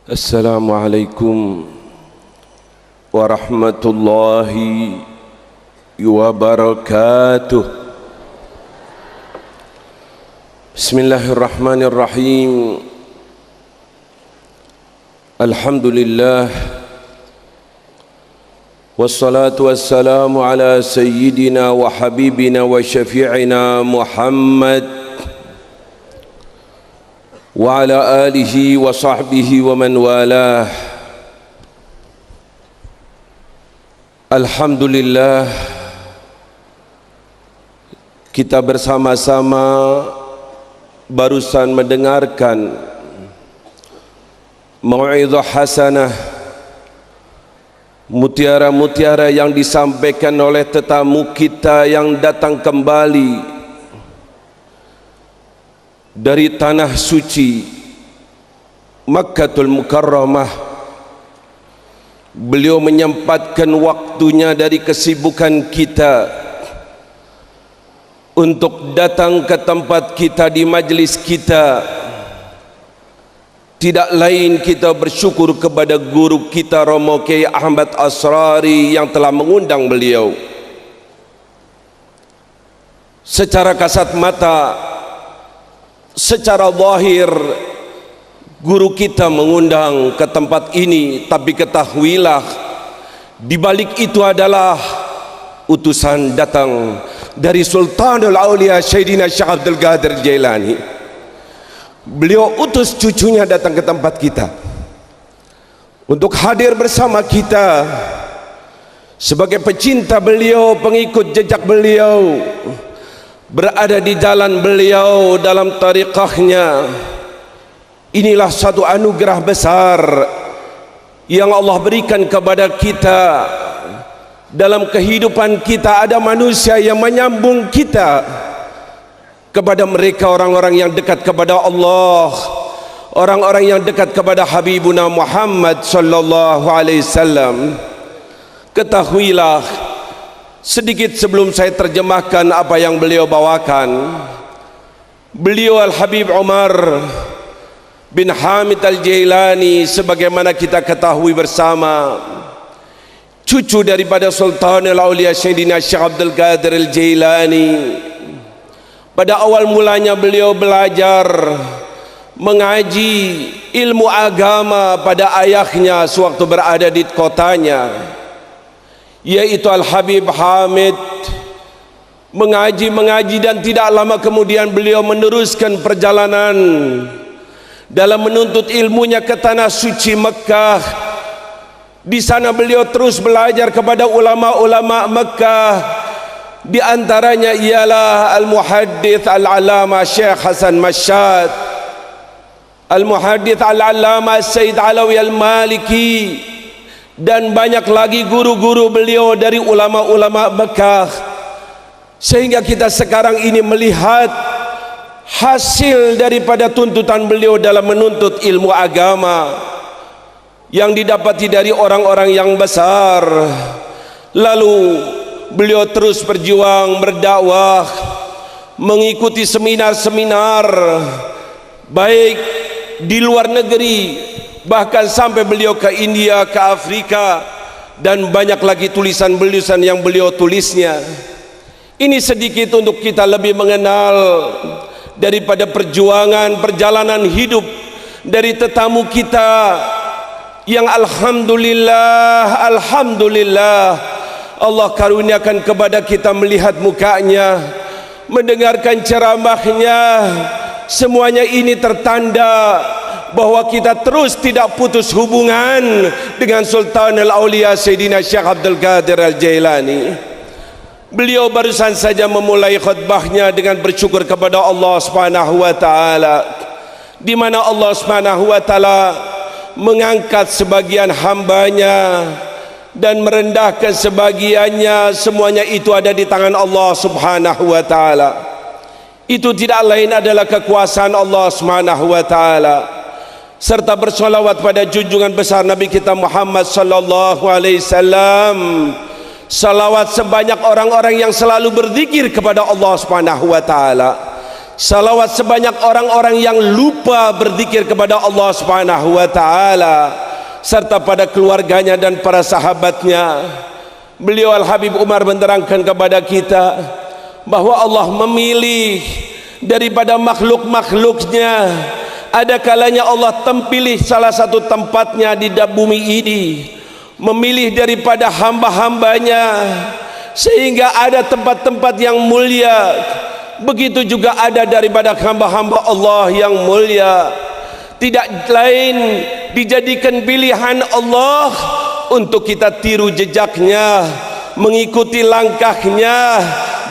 Assalamualaikum warahmatullahi wabarakatuh. Bismillahirrahmanirrahim. Alhamdulillah, wassalatu wassalamu ala sayyidina wa habibina wa syafi'ina Muhammad wa ala alihi wa sahbihi wa man walah. Alhamdulillah, kita bersama-sama barusan mendengarkan mau'izah hasanah, mutiara-mutiara yang disampaikan oleh tetamu kita yang datang kembali dari tanah suci Makkatul Mukarramah. Beliau menyempatkan waktunya dari kesibukan kita untuk datang ke tempat kita, di majlis kita. Tidak lain kita bersyukur kepada guru kita Romo Kiai Ahmad Asrari yang telah mengundang beliau. Secara kasat mata, secara zahir, guru kita mengundang ke tempat ini, tapi ketahuilah di balik itu adalah utusan datang dari Sultanul Aulia Sayyidina Syekh Abdul Qadir Jailani. Beliau utus cucunya datang ke tempat kita untuk hadir bersama kita sebagai pecinta beliau, pengikut jejak beliau, berada di jalan beliau dalam tariqahnya. Inilah satu anugerah besar yang Allah berikan kepada kita. Dalam kehidupan kita ada manusia yang menyambung kita kepada mereka, orang-orang yang dekat kepada Allah, orang-orang yang dekat kepada Habibuna Muhammad sallallahu alaihi wasallam. Ketahuilah, sedikit sebelum saya terjemahkan apa yang beliau bawakan, beliau Al-Habib Umar bin Hamid Al-Jailani, sebagaimana kita ketahui bersama, cucu daripada Sultanul Aulia Sayyidina Syekh Abdul Qadir Al-Jailani. Pada awal mulanya beliau belajar mengaji ilmu agama pada ayahnya sewaktu berada di kotanya, yaitu Al-Habib Hamid. Mengaji dan tidak lama kemudian beliau meneruskan perjalanan dalam menuntut ilmunya ke tanah suci Mekah. Di sana beliau terus belajar kepada ulama-ulama Mekah. Di antaranya ialah Al-Muhaddits Al-Allamah Syekh Hasan Mashhad, Al-Muhaddits Al-Allamah Sayyid Alawi Al-Maliki, dan banyak lagi guru-guru beliau dari ulama-ulama Mekah. Sehingga kita sekarang ini melihat hasil daripada tuntutan beliau dalam menuntut ilmu agama yang didapati dari orang-orang yang besar. Lalu beliau terus berjuang, berdakwah, mengikuti seminar-seminar baik di luar negeri, bahkan sampai beliau ke India, ke Afrika, dan banyak lagi tulisan-tulisan yang beliau tulisnya. Ini sedikit untuk kita lebih mengenal daripada perjuangan perjalanan hidup dari tetamu kita yang alhamdulillah Allah karuniakan kepada kita melihat mukanya, mendengarkan ceramahnya. Semuanya ini tertanda bahwa kita terus tidak putus hubungan dengan Sultanul Aulia Sayyidina Syekh Abdul Qadir Al-Jailani. Beliau barusan saja memulai khutbahnya dengan bersyukur kepada Allah Subhanahu wa taala, di mana Allah Subhanahu wa taala mengangkat sebagian hambanya dan merendahkan sebagiannya. Semuanya itu ada di tangan Allah Subhanahu wa taala. Itu tidak lain adalah kekuasaan Allah Subhanahu wa taala. Serta bersolawat pada junjungan besar Nabi kita Muhammad sallallahu alaihi wasallam. Salawat sebanyak orang-orang yang selalu berzikir kepada Allah Subhanahu wa taala. salawat sebanyak orang-orang yang lupa berzikir kepada Allah Subhanahu wa taala, serta pada keluarganya dan para sahabatnya. Beliau Al-Habib Umar menerangkan kepada kita bahwa Allah memilih daripada makhluk-makhluknya. Ada kalanya Allah tempilih salah satu tempatnya di bumi ini, memilih daripada hamba-hambanya, sehingga ada tempat-tempat yang mulia. Begitu juga ada daripada hamba-hamba Allah yang mulia, tidak lain dijadikan pilihan Allah untuk kita tiru jejaknya, mengikuti langkahnya.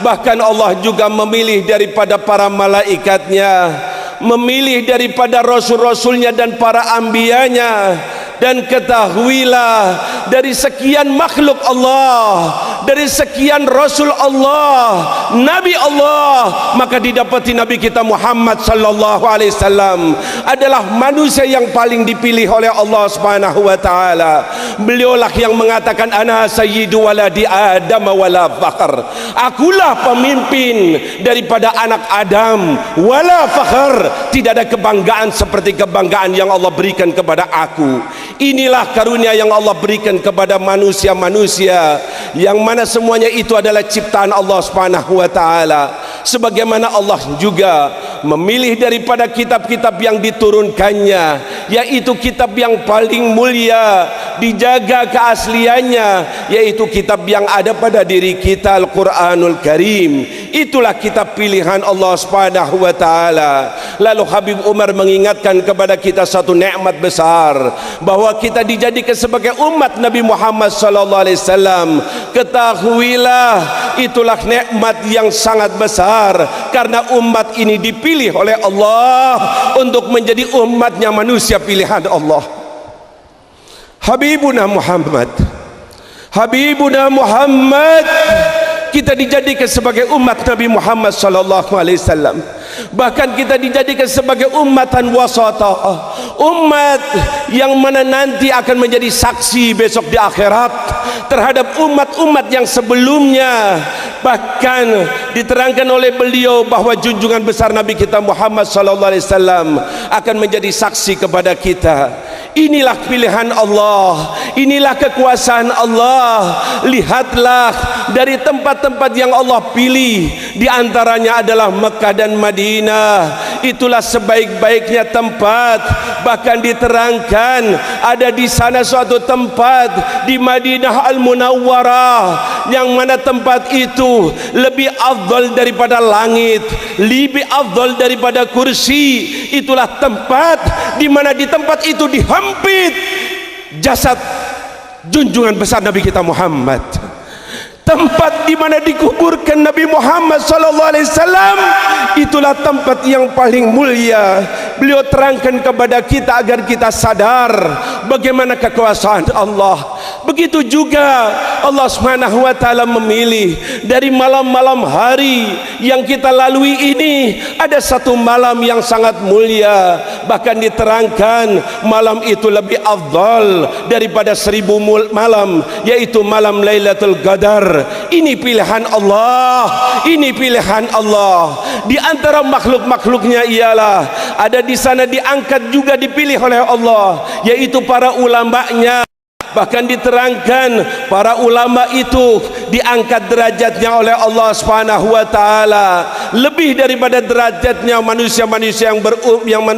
Bahkan Allah juga memilih daripada para malaikatnya, memilih daripada rasul-rasulnya dan para anbiyanya. Dan ketahuilah, dari sekian makhluk Allah, dari sekian Rasul Allah, Nabi Allah, maka didapati Nabi kita Muhammad sallallahu alaihi wasallam adalah manusia yang paling dipilih oleh Allah Subhanahu wa taala. Beliaulah yang mengatakan, ana sayyidu waladi Adam wala fakhr. Akulah pemimpin daripada anak Adam, wala fakhr. Tidak ada kebanggaan seperti kebanggaan yang Allah berikan kepada aku. Inilah karunia yang Allah berikan kepada manusia-manusia, yang mana semuanya itu adalah ciptaan Allah Subhanahu wa taala. Sebagaimana Allah juga memilih daripada kitab-kitab yang diturunkannya, yaitu kitab yang paling mulia, dijaga keasliannya, yaitu kitab yang ada pada diri kita, Al-Quranul Karim. Itulah kitab pilihan Allah Subhanahu wa taala. Lalu Habib Umar mengingatkan kepada kita satu nikmat besar, bahwa kita dijadikan sebagai umat Nabi Muhammad sallallahu alaihi wasallam. Ketahuilah, itulah nikmat yang sangat besar, karena umat ini dipilih oleh Allah untuk menjadi umatnya manusia pilihan Allah. Habibuna Muhammad, Habibuna Muhammad, kita dijadikan sebagai umat Nabi Muhammad sallallahu alaihi wasallam. Bahkan kita dijadikan sebagai umatan wasata, umat yang mana nanti akan menjadi saksi besok di akhirat terhadap umat-umat yang sebelumnya. Bahkan diterangkan oleh beliau bahwa junjungan besar Nabi kita Muhammad sallallahu alaihi wasallam akan menjadi saksi kepada kita. Inilah pilihan Allah, inilah kekuasaan Allah. Lihatlah dari tempat-tempat yang Allah pilih, di antaranya adalah Mekah dan Madinah. Itulah sebaik-baiknya tempat. Bahkan diterangkan ada di sana suatu tempat di Madinah Al-Munawwarah, yang mana tempat itu lebih afdal daripada langit, lebih afdal daripada kursi. Itulah tempat di mana di tempat itu dihampit jasad junjungan besar Nabi kita Muhammad. Tempat di mana dikuburkan Nabi Muhammad sallallahu alaihi wasallam, itulah tempat yang paling mulia. Beliau terangkan kepada kita agar kita sadar bagaimana kekuasaan Allah. Begitu juga Allah Subhanahu wa taala memilih dari malam-malam hari yang kita lalui ini, ada satu malam yang sangat mulia. Bahkan diterangkan malam itu lebih afdal daripada 1000 malam, yaitu malam Lailatul Qadar. Ini pilihan Allah, ini pilihan Allah. Di antara makhluk-makhluknya ialah ada di sana diangkat juga dipilih oleh Allah, yaitu para ulamanya. Bahkan diterangkan para ulama itu diangkat derajatnya oleh Allah Subhanahu wa taala lebih daripada derajatnya manusia-manusia yang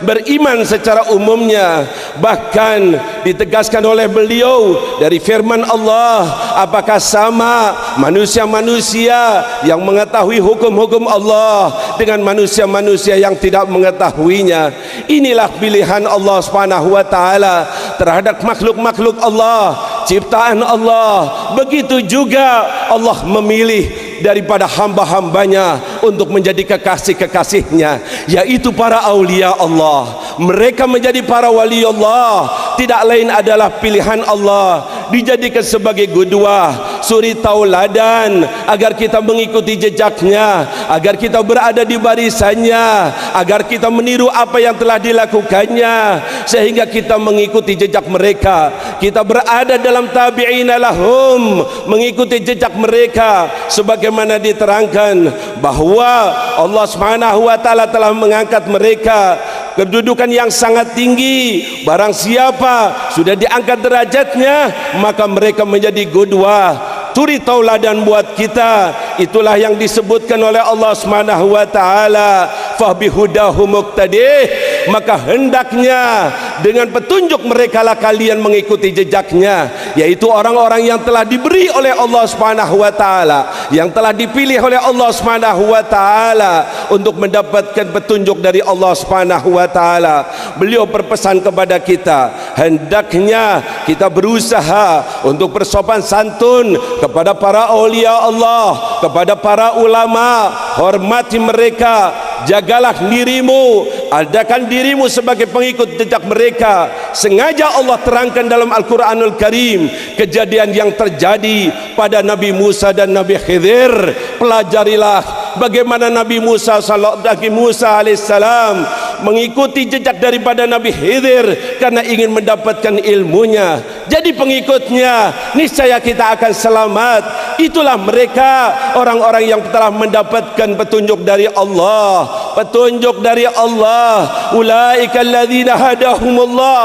beriman secara umumnya. Bahkan ditegaskan oleh beliau dari firman Allah, apakah sama manusia-manusia yang mengetahui hukum-hukum Allah dengan manusia-manusia yang tidak mengetahuinya? Inilah pilihan Allah Subhanahu wa taala terhadap makhluk-makhluk Allah, ciptaan Allah. Begitu juga Allah memilih daripada hamba-hambanya untuk menjadi kekasih-kekasihnya, yaitu para aulia Allah. Mereka menjadi para wali Allah, tidak lain adalah pilihan Allah, dijadikan sebagai qudwah, suri tauladan agar kita mengikuti jejaknya, agar kita berada di barisannya, agar kita meniru apa yang telah dilakukannya, sehingga kita mengikuti jejak mereka. Kita berada dalam tabi'ina lahum, mengikuti jejak mereka, sebagaimana diterangkan bahwa Allah Subhanahu wa taala telah mengangkat mereka kedudukan yang sangat tinggi. Barang siapa sudah diangkat derajatnya, maka mereka menjadi qudwah, suri tauladan buat kita. Itulah yang disebutkan oleh Allah Subhanahu wa taala, fa bihudahu muqtadih, maka hendaknya dengan petunjuk mereka lah kalian mengikuti jejaknya, yaitu orang-orang yang telah diberi oleh Allah Subhanahu wa taala, yang telah dipilih oleh Allah Subhanahu wa taala untuk mendapatkan petunjuk dari Allah Subhanahu wa taala. Beliau berpesan kepada kita, hendaknya kita berusaha untuk bersopan santun kepada para aulia Allah, kepada para ulama, hormati mereka, jagalah dirimu, adakan dirimu sebagai pengikut jejak mereka. Sengaja Allah terangkan dalam Al-Quranul Karim kejadian yang terjadi pada Nabi Musa dan Nabi Khidir. Pelajarilah bagaimana Nabi Musa alaihissalam mengikuti jejak daripada Nabi Khidir karena ingin mendapatkan ilmunya. Jadi pengikutnya, niscaya kita akan selamat. Itulah mereka, orang-orang yang telah mendapatkan petunjuk dari Allah, petunjuk dari Allah. Ulaika alladzina hadahumullah,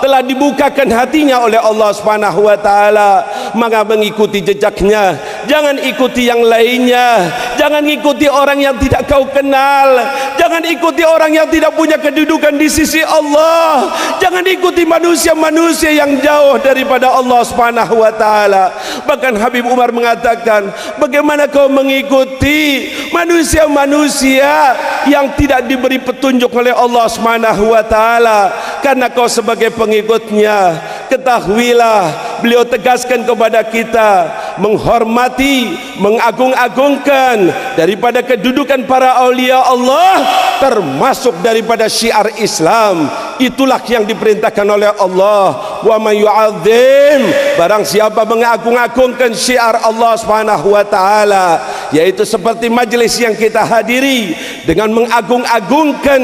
telah dibukakan hatinya oleh Allah Subhanahu wa taala, maka mengikuti jejaknya. Jangan ikuti yang lainnya, jangan ikuti orang yang tidak kau kenal, jangan ikuti orang yang tidak punya kedudukan di sisi Allah, jangan ikuti manusia-manusia yang jauh daripada Allah Subhanahu wa taala. Bahkan Habib Umar mengatakan, bagaimana kau mengikuti manusia-manusia yang tidak diberi petunjuk oleh Allah Subhanahu wa taala? Karena kau sebagai pengikutnya, ketahuilah beliau tegaskan kepada kita, menghormati, mengagung-agungkan daripada kedudukan para aulia Allah, termasuk daripada syiar Islam. Itulah yang diperintahkan oleh Allah. Wa may yu'azzim, barang siapa mengagung-agungkan syiar Allah Subhanahu wa taala, yaitu seperti majlis yang kita hadiri, dengan mengagung-agungkan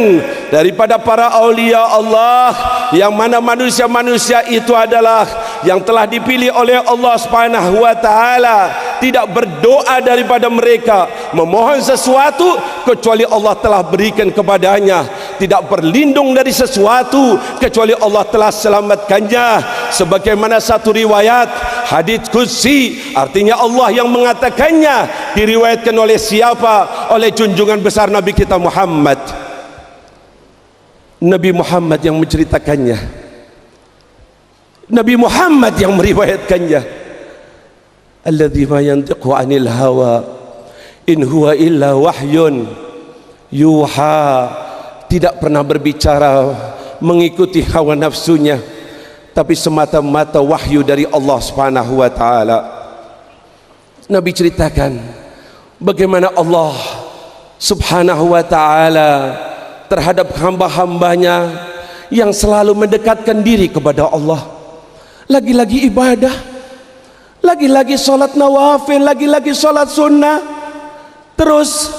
daripada para aulia Allah, yang mana manusia-manusia itu adalah yang telah dipilih oleh Allah Subhanahu wa taala. Tidak berdoa daripada mereka, memohon sesuatu kecuali Allah telah berikan kepadanya, tidak berlindung dari sesuatu kecuali Allah telah selamatkannya. Sebagaimana satu riwayat hadits qudsi, artinya Allah yang mengatakannya, diriwayatkan oleh siapa? Oleh junjungan besar Nabi kita Muhammad. Nabi Muhammad yang menceritakannya, Nabi Muhammad yang meriwayatkannya. Alladzi ma yantiqu 'anil hawa in huwa illa wahyun yuha, tidak pernah berbicara mengikuti hawa nafsunya, tapi semata-mata wahyu dari Allah Subhanahu wa taala. Nabi ceritakan bagaimana Allah Subhanahu wa taala terhadap hamba-hambanya yang selalu mendekatkan diri kepada Allah, lagi-lagi ibadah, lagi-lagi sholat nawafil, lagi-lagi sholat sunnah, terus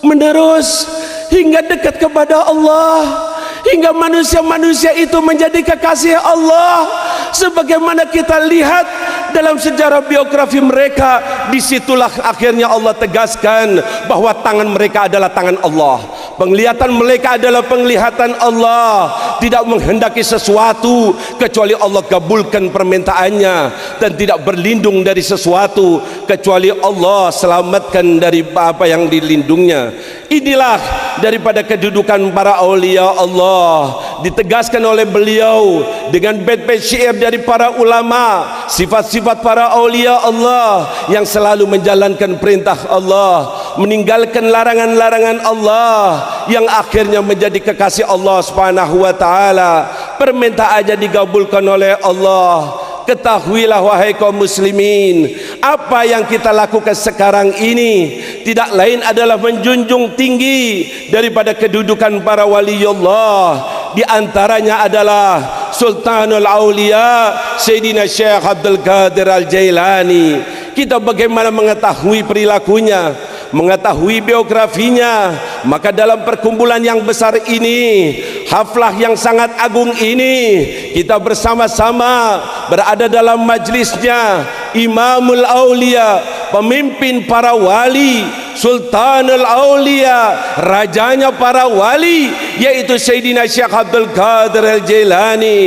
menerus hingga dekat kepada Allah, hingga manusia-manusia itu menjadi kekasih Allah. Sebagaimana kita lihat dalam sejarah biografi mereka, disitulah akhirnya Allah tegaskan bahwa tangan mereka adalah tangan Allah, penglihatan mereka adalah penglihatan Allah, tidak menghendaki sesuatu kecuali Allah kabulkan permintaannya, dan tidak berlindung dari sesuatu kecuali Allah selamatkan dari apa yang dilindungnya. Inilah daripada kedudukan para aulia Allah, ditegaskan oleh beliau dengan bait-bait syair dari para ulama, sifat-sifat para aulia Allah yang selalu menjalankan perintah Allah, meninggalkan larangan-larangan Allah, yang akhirnya menjadi kekasih Allah Subhanahu wa taala. Permintaannya dikabulkan oleh Allah. Ketahuilah wahai kaum muslimin, apa yang kita lakukan sekarang ini tidak lain adalah menjunjung tinggi daripada kedudukan para waliullah. Di antaranya adalah Sultanul Aulia Sayyidina Syekh Abdul Qadir Al-Jailani, kita bagaimana mengetahui perilakunya, mengetahui biografinya. Maka dalam perkumpulan yang besar ini, haflah yang sangat agung ini, kita bersama-sama berada dalam majlisnya Imamul Aulia, pemimpin para wali, Sultanul Aulia, rajanya para wali, yaitu Sayyidina Syekh Abdul Qadir Al-Jailani.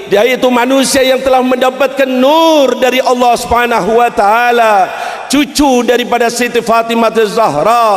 Dia itu manusia yang telah mendapatkan nur dari Allah Subhanahu wa taala, cucu daripada Siti Fatimah Az-Zahra.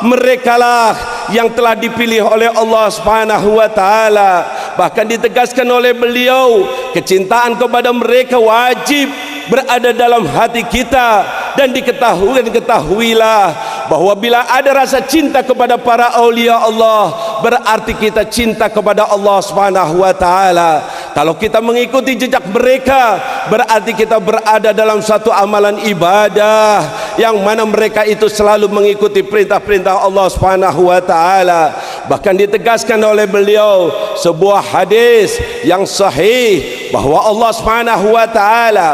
Merekalah yang telah dipilih oleh Allah Subhanahu wa taala. Bahkan ditegaskan oleh beliau, kecintaan kepada mereka wajib berada dalam hati kita. Dan ketahuilah bahwa bila ada rasa cinta kepada para aulia Allah, berarti kita cinta kepada Allah Subhanahu wa taala. Kalau kita mengikuti jejak mereka, berarti kita berada dalam satu amalan ibadah yang mana mereka itu selalu mengikuti perintah-perintah Allah Subhanahu wa taala. Bahkan ditegaskan oleh beliau sebuah hadis yang sahih bahwa Allah Subhanahu wa taala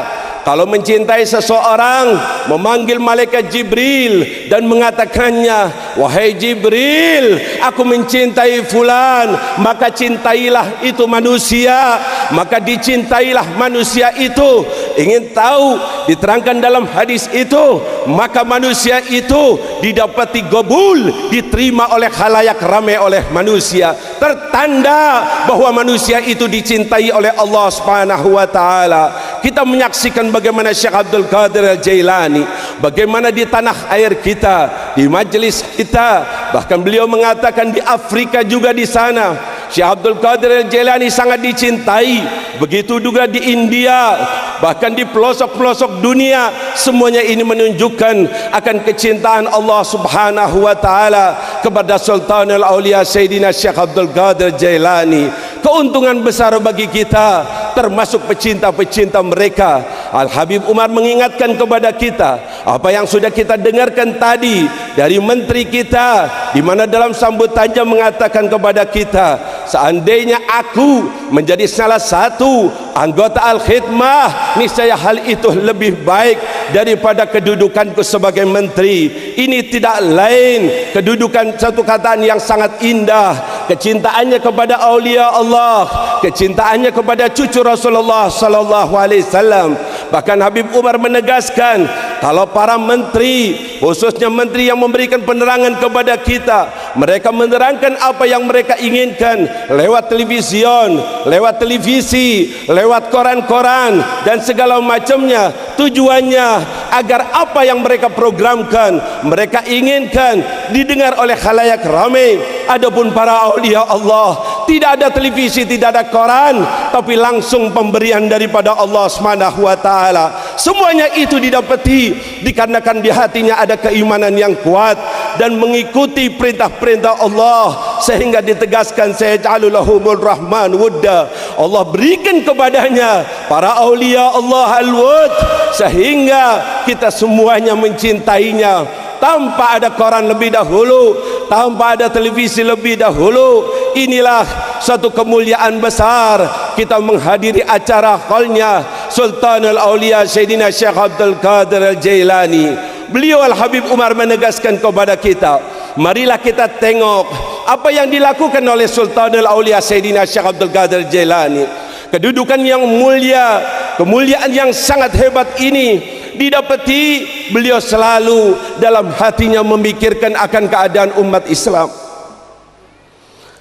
kalau mencintai seseorang, memanggil malaikat Jibril dan mengatakannya, wahai Jibril, aku mencintai fulan, maka cintailah itu manusia. Maka dicintailah manusia itu. Ingin tahu, diterangkan dalam hadis itu, maka manusia itu didapati gobul, diterima oleh khalayak ramai oleh manusia. Tertanda bahwa manusia itu dicintai oleh Allah Subhanahu wa taala. Kita menyaksikan bagaimana Syekh Abdul Qadir Al-Jailani, bagaimana di tanah air kita, di majelis kita, bahkan beliau mengatakan di Afrika juga di sana Syekh Abdul Qadir Al-Jailani sangat dicintai. Begitu juga di India, bahkan di pelosok-pelosok dunia. Semuanya ini menunjukkan akan kecintaan Allah Subhanahu wa taala kepada Sultanul Aulia Sayyidina Syekh Abdul Qadir Jailani. Keuntungan besar bagi kita, termasuk pecinta-pecinta mereka. Al-Habib Umar mengingatkan kepada kita apa yang sudah kita dengarkan tadi dari menteri kita, di mana dalam sambutannya mengatakan kepada kita, seandainya aku menjadi salah satu anggota Al-Khidmah, niscaya hal itu lebih baik daripada kedudukanku sebagai menteri. Ini tidak lain kedudukan satu kataan yang sangat indah, kecintaannya kepada aulia Allah, kecintaannya kepada cucu Rasulullah sallallahu alaihi wasallam. Bahkan Habib Umar menegaskan, kalau para menteri, khususnya menteri yang memberikan penerangan kepada kita, mereka menerangkan apa yang mereka inginkan lewat television, lewat televisi, lewat koran-koran dan segala macamnya. Tujuannya agar apa yang mereka programkan, mereka inginkan didengar oleh khalayak ramai. Adapun para aulia Allah, tidak ada televisi, tidak ada koran, tapi langsung pemberian daripada Allah Subhanahu wa taala. Semuanya itu didapati dikarenakan di hatinya ada keimanan yang kuat dan mengikuti perintah-perintah Allah, sehingga ditegaskan sayaj'alu lahumur rahman wudda. Allah berikan kepadanya para aulia Allah al-wud, sehingga kita semuanya mencintainya tanpa ada koran lebih dahulu, tanpa ada televisi lebih dahulu. Inilah satu kemuliaan besar kita menghadiri acara haulnya Sultanul Aulia Sayyidina Syekh Abdul Qadir Al-Jailani. Beliau Al-Habib Umar menegaskan kepada kita, marilah kita tengok apa yang dilakukan oleh Sultanul Aulia Sayyidina Syekh Abdul Qadir Al-Jailani. Kedudukan yang mulia, kemuliaan yang sangat hebat ini didapati beliau selalu dalam hatinya memikirkan akan keadaan umat Islam.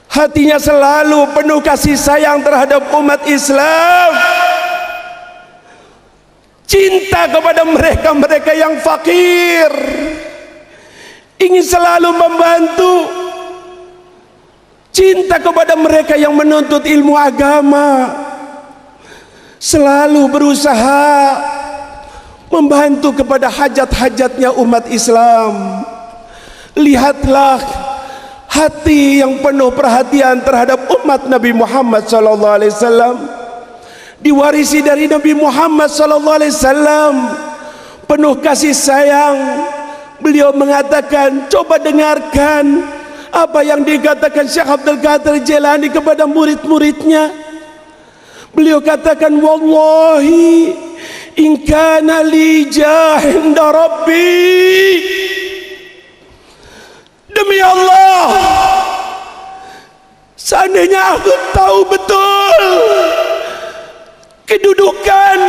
Hatinya selalu penuh kasih sayang terhadap umat Islam, cinta kepada mereka-mereka yang fakir, ingin selalu membantu, cinta kepada mereka yang menuntut ilmu agama, selalu berusaha membantu kepada hajat-hajatnya umat Islam. Lihatlah hati yang penuh perhatian terhadap umat Nabi Muhammad sallallahu alaihi wasallam, diwarisi dari Nabi Muhammad sallallahu alaihi wasallam, penuh kasih sayang. Beliau mengatakan, coba dengarkan apa yang dikatakan Syekh Abdul Qadir Jailani kepada murid-muridnya. Beliau katakan, wallahi in kana li jahinda rabbi, demi Allah, seandainya aku tahu betul kedudukan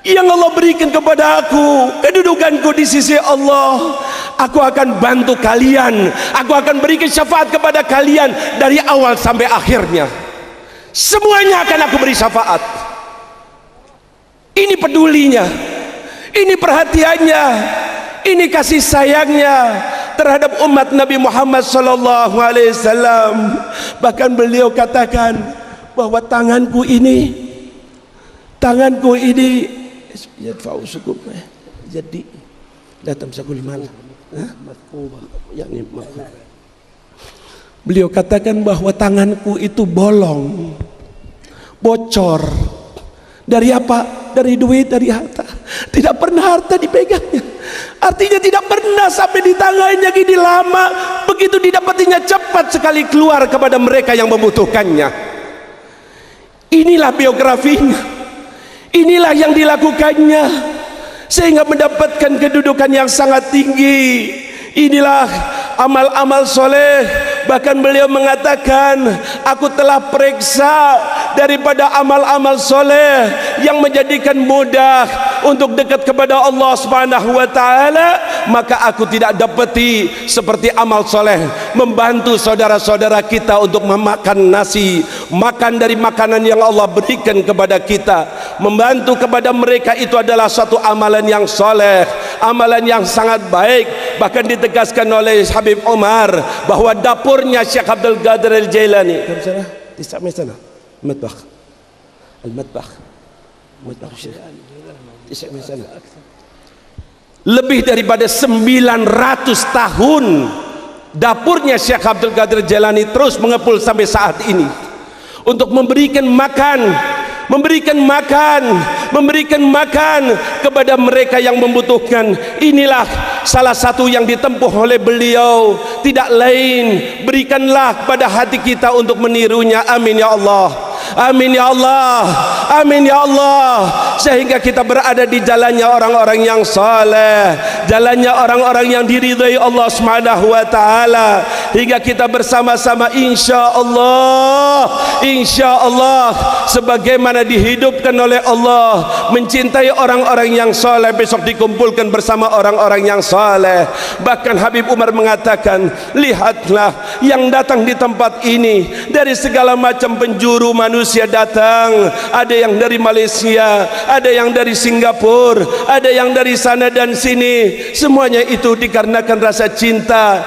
yang Allah berikan kepada aku, kedudukanku di sisi Allah, aku akan bantu kalian, aku akan berikan syafaat kepada kalian dari awal sampai akhirnya. Semuanya akan aku beri syafaat. Ini pedulinya, ini perhatiannya, ini kasih sayangnya terhadap umat Nabi Muhammad SAW. Bahkan beliau katakan bahwa tanganku ini yadfa'u sukum, jadi datang sakul mal, beliau katakan bahwa tanganku itu bolong, bocor. Dari apa? Dari duit, dari harta. Tidak pernah harta dipegangnya. Artinya tidak pernah sampai di tangannya gini lama. Begitu didapatinya cepat sekali keluar kepada mereka yang membutuhkannya. Inilah biografinya. Inilah yang dilakukannya sehingga mendapatkan kedudukan yang sangat tinggi. Inilah amal-amal soleh. Bahkan beliau mengatakan, aku telah periksa daripada amal-amal soleh yang menjadikan mudah untuk dekat kepada Allah Subhanahu wa ta'ala, maka aku tidak dapati seperti amal soleh membantu saudara-saudara kita untuk memakan nasi, makan dari makanan yang Allah berikan kepada kita. Membantu kepada mereka itu adalah suatu amalan yang soleh, amalan yang sangat baik. Bahkan ditegaskan oleh Habib Umar bahwa dapurnya Syekh Abdul Qadir Al-Jailani lebih daripada 900 tahun dapurnya Syekh Abdul Qadir Al-Jailani terus mengepul sampai saat ini untuk memberikan makan kepada mereka yang membutuhkan. Inilah salah satu yang ditempuh oleh beliau, tidak lain, berikanlah pada hati kita untuk menirunya. Amin ya Allah, amin ya Allah, amin ya Allah, sehingga kita berada di jalannya orang-orang yang saleh, jalannya orang-orang yang diridhai Allah Subhanahu wa taala, hingga kita bersama-sama insyaallah sebagaimana dihidupkan oleh Allah, mencintai orang-orang yang saleh, besok dikumpulkan bersama orang-orang yang saleh. Bahkan Habib Umar mengatakan, lihatlah yang datang di tempat ini dari segala macam penjuru manusia datang, ada yang dari Malaysia, ada yang dari Singapura, ada yang dari sana dan sini. Semuanya itu dikarenakan rasa cinta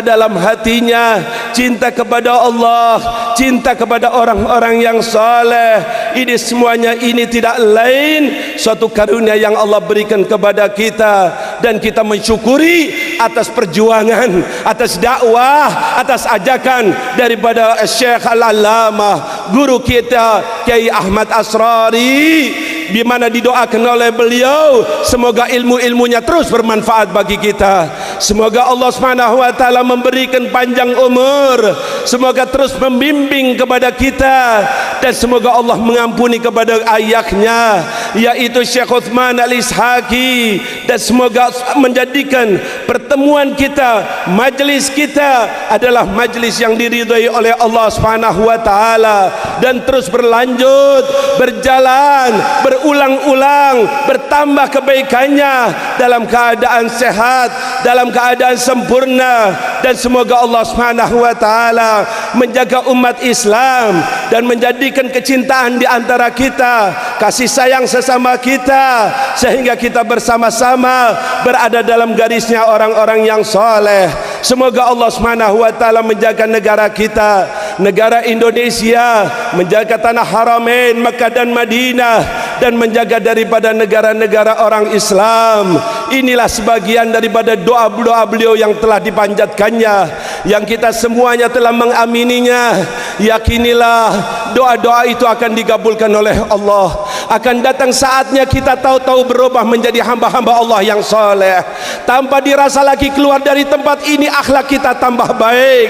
dalam hatinya, cinta kepada Allah, cinta kepada orang-orang yang saleh. Ini semuanya ini tidak lain suatu karunia yang Allah berikan kepada kita, dan kita mensyukuri atas perjuangan, atas dakwah, atas ajakan daripada Syekh Al-Allamah guru kita Kiai Ahmad Asrari, di mana didoakan oleh beliau semoga ilmu-ilmunya terus bermanfaat bagi kita. Semoga Allah Subhanahu wa taala memberikan panjang umur, semoga terus membimbing kepada kita, dan semoga Allah mengampuni kepada ayahnya yaitu Syekh Uthman Al-Ishaqi, dan semoga menjadikan pertemuan kita, majlis kita adalah majlis yang diridhai oleh Allah Subhanahu wa taala, dan terus berlanjut, berjalan, berulang-ulang, bertambah kebaikannya dalam keadaan sehat, dalam keadaan sempurna. Dan semoga Allah Subhanahu wa taala menjaga umat Islam dan menjadikan kecintaan di antara kita, kasih sayang sesama kita, sehingga kita bersama-sama berada dalam garisnya orang-orang yang saleh. Semoga Allah Subhanahu wa taala menjaga negara kita, negara Indonesia, menjaga tanah Haramain Makkah dan Madinah, dan menjaga daripada negara-negara orang Islam. Inilah sebagian daripada doa-doa beliau yang telah dipanjatkannya, yang kita semuanya telah mengamininya. Yakinilah doa-doa itu akan dikabulkan oleh Allah. Akan datang saatnya kita tahu-tahu berubah menjadi hamba-hamba Allah yang saleh. Tanpa dirasa lagi keluar dari tempat ini, akhlak kita tambah baik,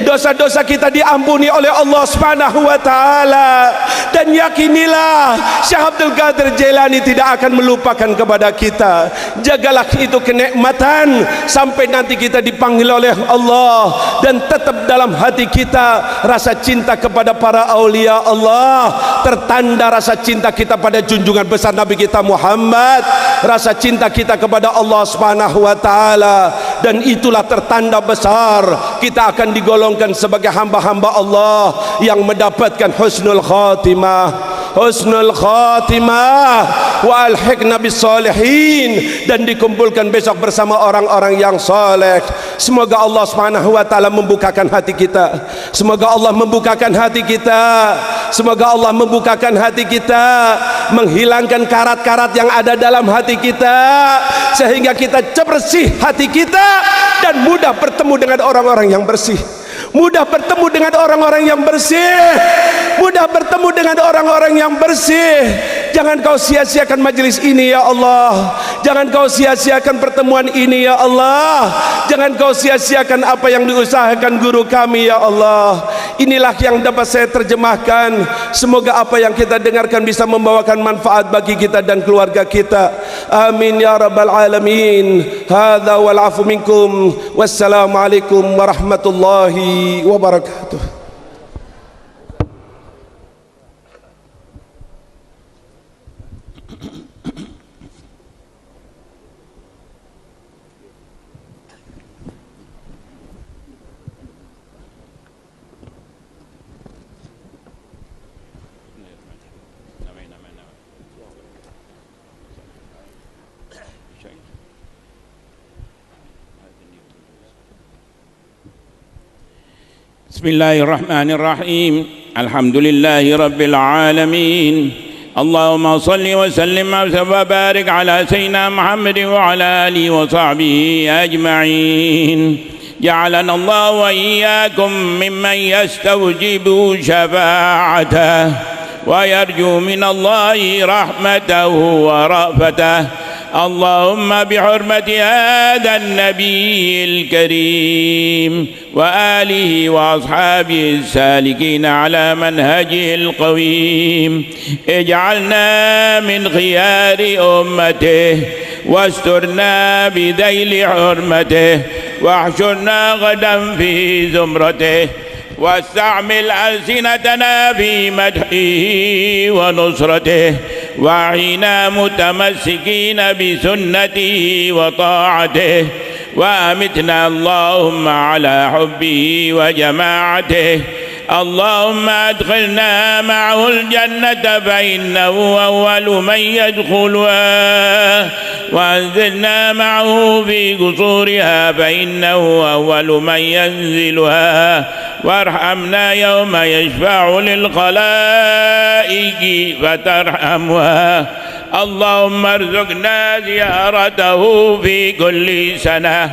dosa-dosa kita diampuni oleh Allah Subhanahu wa taala. dan yakinilah Syekh Abdul Qadir Jailani tidak akan melupakan kepada kita. Jagalah itu kenikmatan sampai nanti kita dipanggil oleh Allah, dan tetap dalam hati kita rasa cinta kepada para aulia Allah, tertanda rasa cinta kita pada junjungan besar Nabi kita Muhammad, rasa cinta kita kepada Allah Subhanahu wa taala, dan itulah tertanda besar kita akan digolongkan sebagai hamba-hamba Allah yang mendapatkan husnul khatimah, husnul khatimah, wa alhiqna bis salihin, dan dikumpulkan besok bersama orang-orang yang saleh. Semoga Allah Subhanahu wa taala membukakan hati kita. Semoga Allah membukakan hati kita. Semoga Allah membukakan hati kita, menghilangkan karat-karat yang ada dalam hati kita, sehingga kita bersih hati kita dan mudah bertemu dengan orang-orang yang bersih. Mudah bertemu dengan orang-orang yang bersih. Mudah bertemu dengan orang-orang yang bersih. Jangan kau sia-siakan majelis ini ya Allah. Jangan kau sia-siakan pertemuan ini ya Allah. Jangan kau sia-siakan apa yang diusahakan guru kami ya Allah. Inilah yang dapat saya terjemahkan. Semoga apa yang kita dengarkan bisa membawakan manfaat bagi kita dan keluarga kita. Amin ya rabbal alamin. Hadza wal afu minkum. Wassalamualaikum warahmatullahi wabarakatuh. بسم الله الرحمن الرحيم. الحمد لله رب العالمين. اللهم صل وسلم وبارك على سيدنا محمد وعلى آله وصحبه أجمعين. جعلنا الله وإياكم ممن يستوجب شفاعته ويرجو من الله رحمته ورأفته. اللهم بحرمة هذا النبي الكريم وآله وأصحابه السالكين على منهجه القويم اجعلنا من خيار أمته واسترنا بذيل حرمته واحشرنا غدا في زمرته واستعمل ألسنتنا في مدحه ونصرته وعينا متمسكين بسنته وطاعته وأمتنا اللهم على حبه وجماعته. اللهم أدخلنا معه الجنة فإنه أول من يدخلها وأنزلنا معه في قصورها فإنه أول من ينزلها وارحمنا يوم يشفع للخلائق فترحمها. اللهم ارزقنا زيارته في كل سنة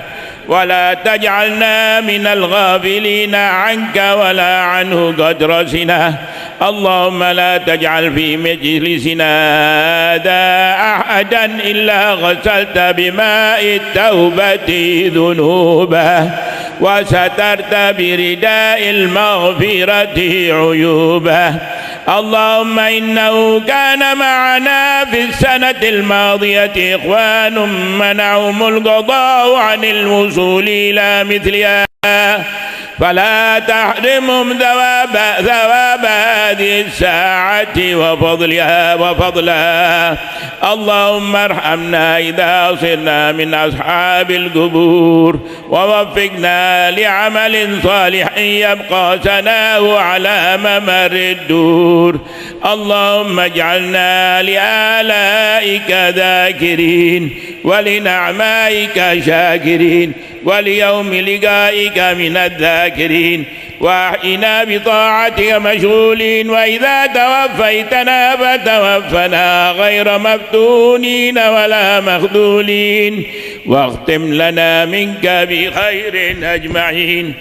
ولا تجعلنا من الغافلين عنك ولا عنه قدر سنة. اللهم لا تجعل في مجلسنا هذا أحدا إلا غسلت بماء التوبة ذنوبه وسترت برداء المغفرة عيوبه. اللهم إنه كان معنا في السنة الماضية إخوان منعهم القضاء عن الوصول إلى مثلها فلا تحرمهم ثواب هذه الساعة وفضلها. اللهم ارحمنا إذا صرنا من أصحاب القبور ووفقنا لعمل صالح يبقى ثناؤه على ممر الدور. اللهم اجعلنا لآلائك ذاكرين ولنعمائك شاكرين وليوم لقائك من الذاكرين وأحينا بطاعتك مشغولين. وإذا توفيتنا فتوفنا غير مفتونين ولا مخذولين واختم لنا منك بخير أجمعين.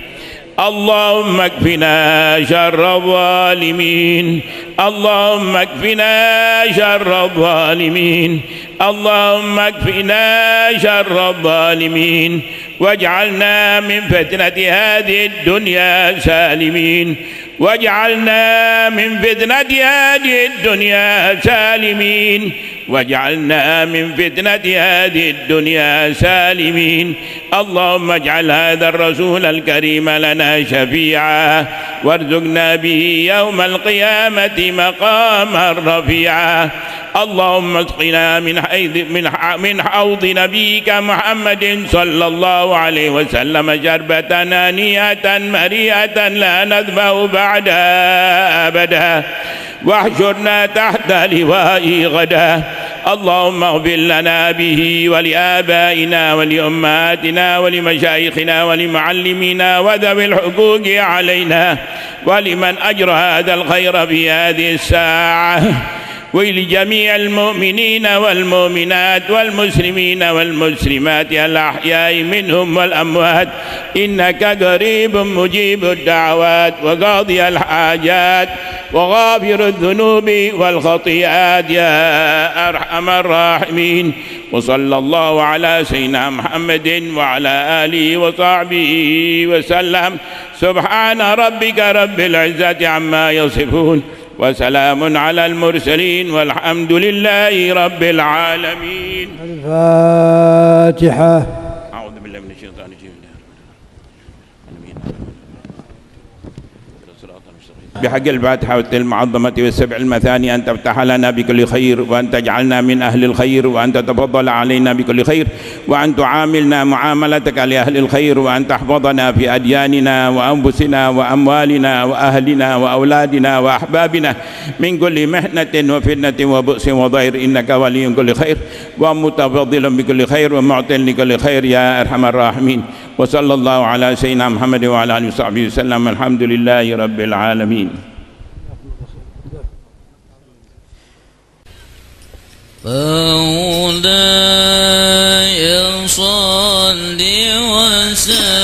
اللهم اكفنا شر الظالمين. اللهم اكفنا شر الظالمين. اللهم اكفنا شر الظالمين واجعلنا من فتنة هذه الدنيا سالمين. واجعلنا من فتنة هذه الدنيا سالمين واجعلنا من فتنة هذه الدنيا سالمين. اللهم اجعل هذا الرسول الكريم لنا شفيعا وارزقنا به يوم القيامة مقاما رفيعا. اللهم اسقنا من حوض نبيك محمد صلى الله عليه وسلم شربة هنيئة مريئة لا نذبح بعدها أبدا واحشرنا تحت لوائه غدا. اللهم اغفر لنا به ولآبائنا ولأمهاتنا ولمشايخنا ولمعلمينا وذوي الحقوق علينا ولمن أجرى هذا الخير في هذه الساعة ولجميع المؤمنين والمؤمنات والمسلمين والمسلمات الأحياء منهم والأموات إنك قريب مجيب الدعوات وقاضي الحاجات وغافر الذنوب والخطيئات يا أرحم الراحمين. وصلى الله على سيدنا محمد وعلى آله وصحبه وسلم. سبحان ربك رب العزة عما يصفون وسلام على المرسلين والحمد لله رب العالمين. الفاتحة. أعوذ بالله من الشيطان الرجيم. بحق الفاتحة والمعظمة والسبع المثاني أن تفتح لنا بكل خير وأن تجعلنا من أهل الخير وأن تتفضل علينا بكل خير وأن تعاملنا معاملتك لأهل الخير وأن تحفظنا في أدياننا وأنفسنا وأموالنا وأهلنا وأولادنا وأحبابنا من كل محنة وفتنة وبؤس وضير إنك ولي كل خير ومتفضل بكل خير ومعطي لكل خير يا أرحم الراحمين. وصلى الله على سيدنا محمد وعلى آله وصحبه وسلم. الحمد لله رب العالمين. مولاي صل وسلم